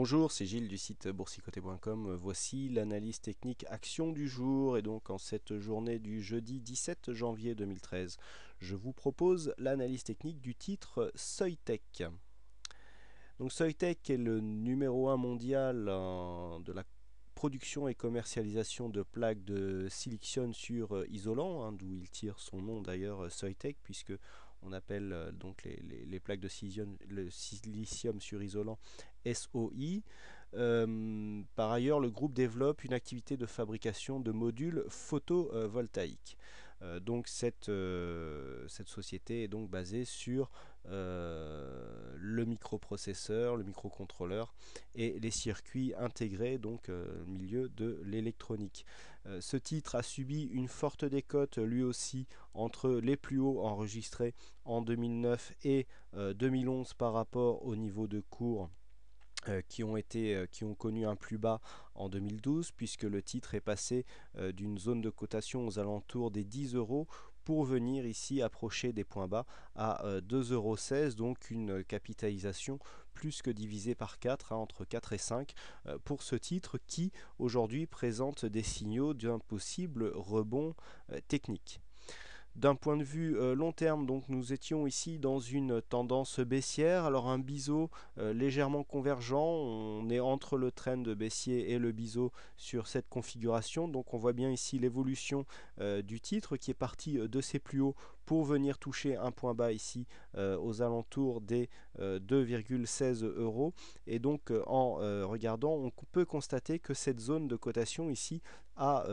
Bonjour, c'est Gilles du site boursicoté.com. Voici l'analyse technique action du jour. Et donc en cette journée du jeudi 17 janvier 2013, je vous propose l'analyse technique du titre Soitec. Donc Soitec est le numéro 1 mondial de la production et commercialisation de plaques de silicium sur isolant, d'où il tire son nom d'ailleurs Soitec, puisque on appelle donc les plaques de silicium sur isolant SOI. Par ailleurs, le groupe développe une activité de fabrication de modules photovoltaïques. Donc cette société est donc basée sur le microprocesseur, le microcontrôleur et les circuits intégrés, donc au milieu de l'électronique. Ce titre a subi une forte décote lui aussi entre les plus hauts enregistrés en 2009 et 2011 par rapport au niveau de cours qui ont connu un plus bas en 2012, puisque le titre est passé d'une zone de cotation aux alentours des 10 euros pour venir ici approcher des points bas à 2,16 €, donc une capitalisation plus que divisée par 4, entre 4 et 5 pour ce titre qui aujourd'hui présente des signaux d'un possible rebond technique. D'un point de vue long terme, donc nous étions ici dans une tendance baissière, alors un biseau légèrement convergent, on est entre le trend baissier et le biseau sur cette configuration, donc on voit bien ici l'évolution du titre qui est parti de ses plus hauts pour venir toucher un point bas ici aux alentours des 2,16 €, et donc en regardant, on peut constater que cette zone de cotation ici a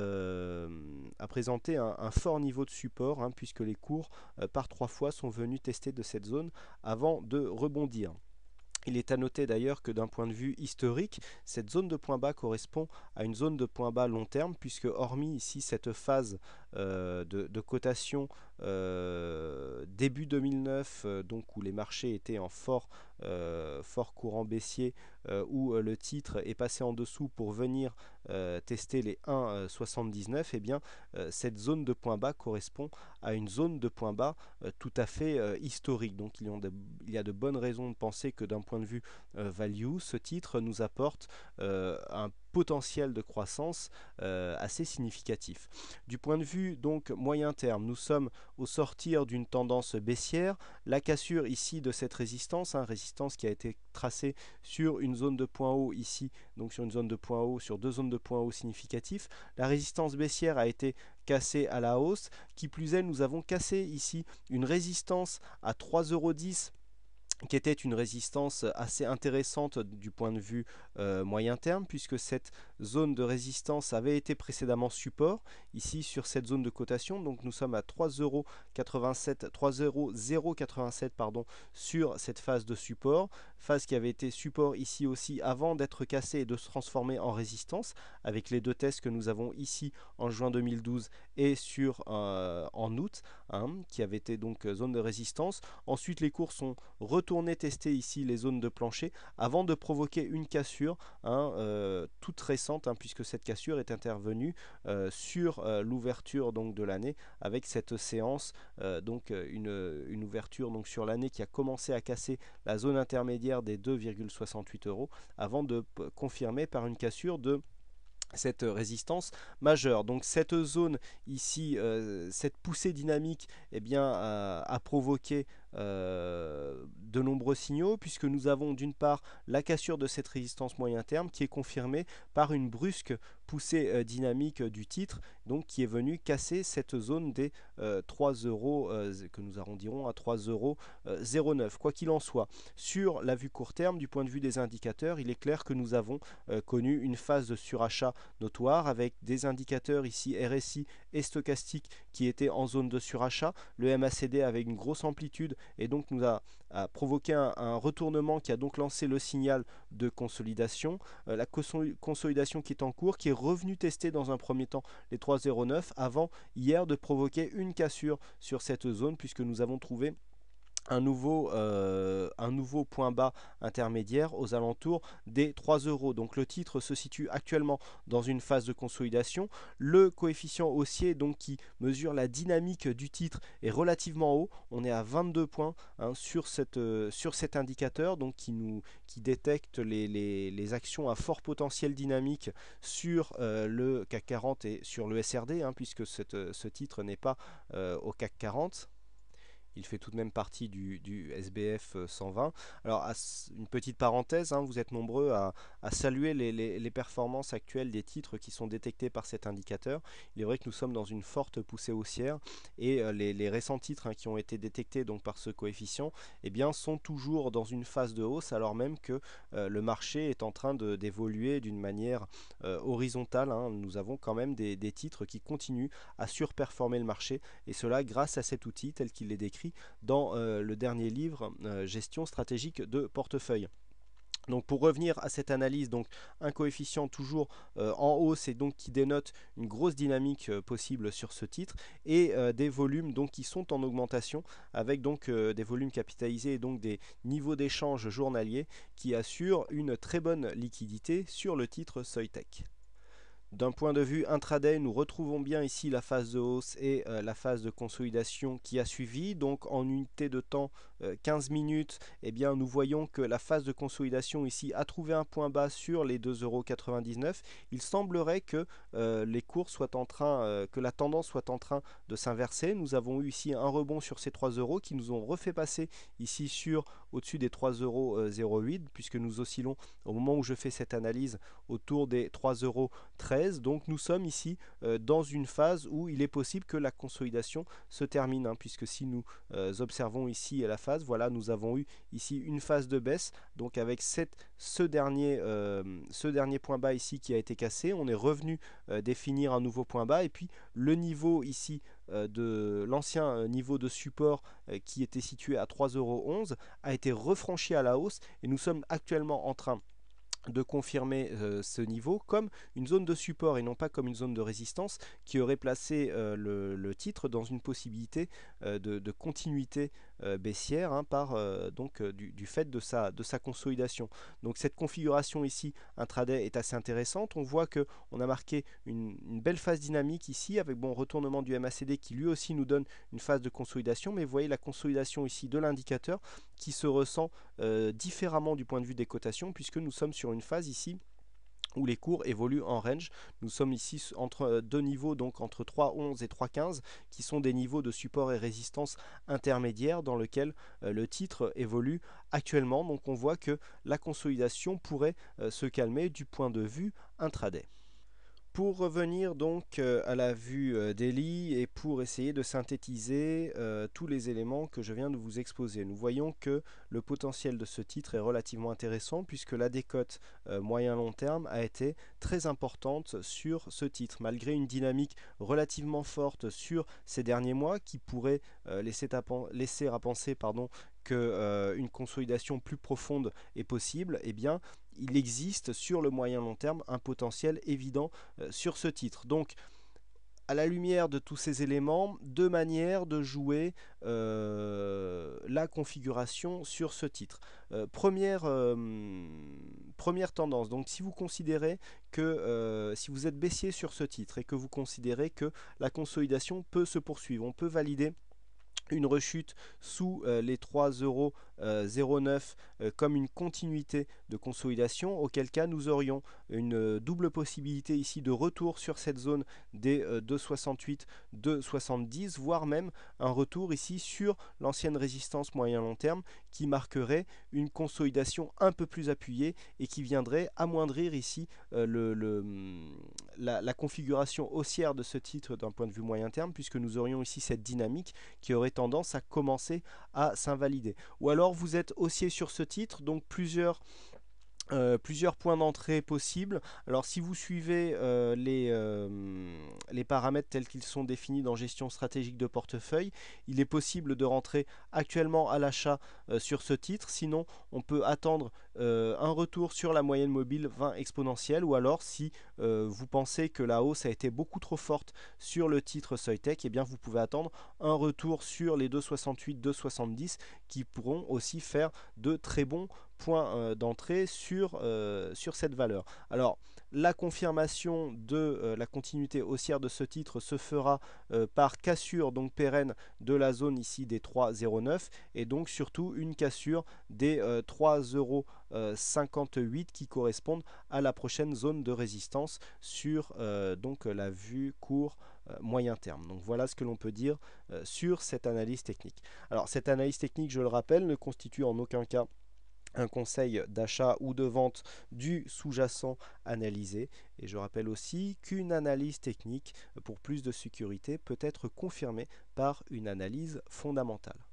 présenté un fort niveau de support, puisque les cours par 3 fois sont venus tester de cette zone avant de rebondir. Il est à noter d'ailleurs que d'un point de vue historique, cette zone de point bas correspond à une zone de point bas long terme, puisque hormis ici cette phase de cotation début 2009, donc où les marchés étaient en fort courant baissier, où le titre est passé en dessous pour venir tester les 1,79, et bien cette zone de point bas correspond à une zone de point bas tout à fait historique. Donc il y a de bonnes raisons de penser que d'un point de vue value, ce titre nous apporte un potentiel de croissance assez significatif. Du point de vue donc moyen terme, nous sommes au sortir d'une tendance baissière. La cassure ici de cette résistance, résistance qui a été tracée sur une zone de point haut ici, donc sur une zone de point haut, sur deux zones de point haut significatifs. La résistance baissière a été cassée à la hausse. Qui plus est, nous avons cassé ici une résistance à 3,10 € qui était une résistance assez intéressante du point de vue moyen terme, puisque cette zone de résistance avait été précédemment support ici sur cette zone de cotation. Donc nous sommes à 3,087 sur cette phase de support, phase qui avait été support ici aussi avant d'être cassée et de se transformer en résistance, avec les deux tests que nous avons ici en juin 2012 et en août, qui avait été donc zone de résistance. Ensuite les cours sont retournés tester ici les zones de plancher avant de provoquer une cassure toute récente, puisque cette cassure est intervenue sur l'ouverture donc de l'année, avec cette séance une ouverture donc sur l'année qui a commencé à casser la zone intermédiaire des 2,68 € avant de confirmer par une cassure de cette résistance majeure. Donc cette zone ici, cette poussée dynamique, a provoqué de nombreux signaux, puisque nous avons d'une part la cassure de cette résistance moyen terme qui est confirmée par une brusque poussée dynamique du titre, donc qui est venue casser cette zone des 3 € que nous arrondirons à 3,09 €. Quoi qu'il en soit, sur la vue court terme, du point de vue des indicateurs, il est clair que nous avons connu une phase de surachat notoire, avec des indicateurs ici RSI et stochastique qui étaient en zone de surachat. Le MACD avec une grosse amplitude et donc nous a provoqué un retournement qui a donc lancé le signal de consolidation. La consolidation qui est en cours, qui est revenu tester dans un premier temps les 3,09 avant hier de provoquer une cassure sur cette zone, puisque nous avons trouvé un nouveau point bas intermédiaire aux alentours des 3 euros. Donc le titre se situe actuellement dans une phase de consolidation. Le coefficient haussier donc qui mesure la dynamique du titre est relativement haut. On est à 22 points hein, sur cet indicateur donc qui détecte les actions à fort potentiel dynamique sur le CAC 40 et sur le SRD hein, puisque ce titre n'est pas au CAC 40. Il fait tout de même partie du SBF 120. Alors, une petite parenthèse, hein, vous êtes nombreux à saluer les performances actuelles des titres qui sont détectés par cet indicateur. Il est vrai que nous sommes dans une forte poussée haussière et les récents titres hein, qui ont été détectés donc, par ce coefficient eh bien, sont toujours dans une phase de hausse alors même que le marché est en train d'évoluer d'une manière horizontale. Hein. Nous avons quand même des titres qui continuent à surperformer le marché et cela grâce à cet outil tel qu'il est décrit dans le dernier livre Gestion stratégique de portefeuille. Donc pour revenir à cette analyse, donc un coefficient toujours en hausse et donc qui dénote une grosse dynamique possible sur ce titre et des volumes donc qui sont en augmentation avec donc des volumes capitalisés et donc des niveaux d'échange journaliers qui assurent une très bonne liquidité sur le titre Soitec. D'un point de vue intraday, nous retrouvons bien ici la phase de hausse et la phase de consolidation qui a suivi. Donc en unité de temps 15 minutes, eh bien, nous voyons que la phase de consolidation ici a trouvé un point bas sur les 2,99 €. Il semblerait que les cours soient en train, que la tendance soit en train de s'inverser. Nous avons eu ici un rebond sur ces 3 € qui nous ont refait passer ici sur au-dessus des 3,08 € puisque nous oscillons au moment où je fais cette analyse autour des 3,13 €. Donc nous sommes ici dans une phase où il est possible que la consolidation se termine hein, puisque si nous observons ici la phase, voilà, nous avons eu ici une phase de baisse donc avec ce dernier point bas ici qui a été cassé, on est revenu définir un nouveau point bas et puis le niveau ici de l'ancien niveau de support qui était situé à 3,11 € a été refranchi à la hausse et nous sommes actuellement en train de confirmer ce niveau comme une zone de support et non pas comme une zone de résistance qui aurait placé le titre dans une possibilité de continuité baissière hein, par du fait de sa consolidation. Donc cette configuration ici intraday est assez intéressante. On voit que on a marqué une belle phase dynamique ici avec bon retournement du MACD qui lui aussi nous donne une phase de consolidation, mais vous voyez la consolidation ici de l'indicateur qui se ressent différemment du point de vue des cotations puisque nous sommes sur une phase ici où les cours évoluent en range. Nous sommes ici entre deux niveaux, donc entre 3,11 et 3,15, qui sont des niveaux de support et résistance intermédiaires dans lesquels le titre évolue actuellement. Donc on voit que la consolidation pourrait se calmer du point de vue intraday. Pour revenir donc à la vue daily et pour essayer de synthétiser tous les éléments que je viens de vous exposer, nous voyons que le potentiel de ce titre est relativement intéressant puisque la décote moyen-long terme a été très importante sur ce titre, malgré une dynamique relativement forte sur ces derniers mois qui pourrait laisser à penser qu'une consolidation plus profonde est possible. Eh bien, il existe sur le moyen long terme un potentiel évident sur ce titre. Donc, à la lumière de tous ces éléments, deux manières de jouer la configuration sur ce titre. Première tendance, donc si vous considérez que si vous êtes baissier sur ce titre et que vous considérez que la consolidation peut se poursuivre, on peut valider une rechute sous les 3,09 € comme une continuité de consolidation, auquel cas nous aurions une double possibilité ici de retour sur cette zone des 2,68, 2,70, voire même un retour ici sur l'ancienne résistance moyen-long terme qui marquerait une consolidation un peu plus appuyée et qui viendrait amoindrir ici la configuration haussière de ce titre d'un point de vue moyen terme, puisque nous aurions ici cette dynamique qui aurait tendance à commencer à s'invalider. Ou alors vous êtes haussier sur ce titre, donc plusieurs points d'entrée possibles. Alors si vous suivez les paramètres tels qu'ils sont définis dans gestion stratégique de portefeuille. Il est possible de rentrer actuellement à l'achat sur ce titre, sinon on peut attendre un retour sur la moyenne mobile 20 exponentielle, ou alors si vous pensez que la hausse a été beaucoup trop forte sur le titre Soitec, eh bien vous pouvez attendre un retour sur les 2,68, 2,70 qui pourront aussi faire de très bons points d'entrée sur cette valeur. Alors, la confirmation de la continuité haussière de ce titre se fera par cassure donc pérenne de la zone ici des 3,09 et donc surtout une cassure des 3,58 € qui correspondent à la prochaine zone de résistance sur donc la vue court moyen terme. Donc voilà ce que l'on peut dire sur cette analyse technique. Alors cette analyse technique, je le rappelle, ne constitue en aucun cas un conseil d'achat ou de vente du sous-jacent analysé. Et je rappelle aussi qu'une analyse technique, pour plus de sécurité, peut être confirmée par une analyse fondamentale.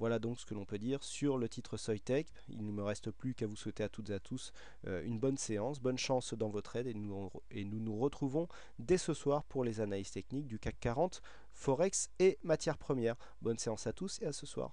Voilà donc ce que l'on peut dire sur le titre Soitec. Il ne me reste plus qu'à vous souhaiter à toutes et à tous une bonne séance, bonne chance dans votre aide, et nous nous retrouvons dès ce soir pour les analyses techniques du CAC 40, Forex et matières premières. Bonne séance à tous et à ce soir.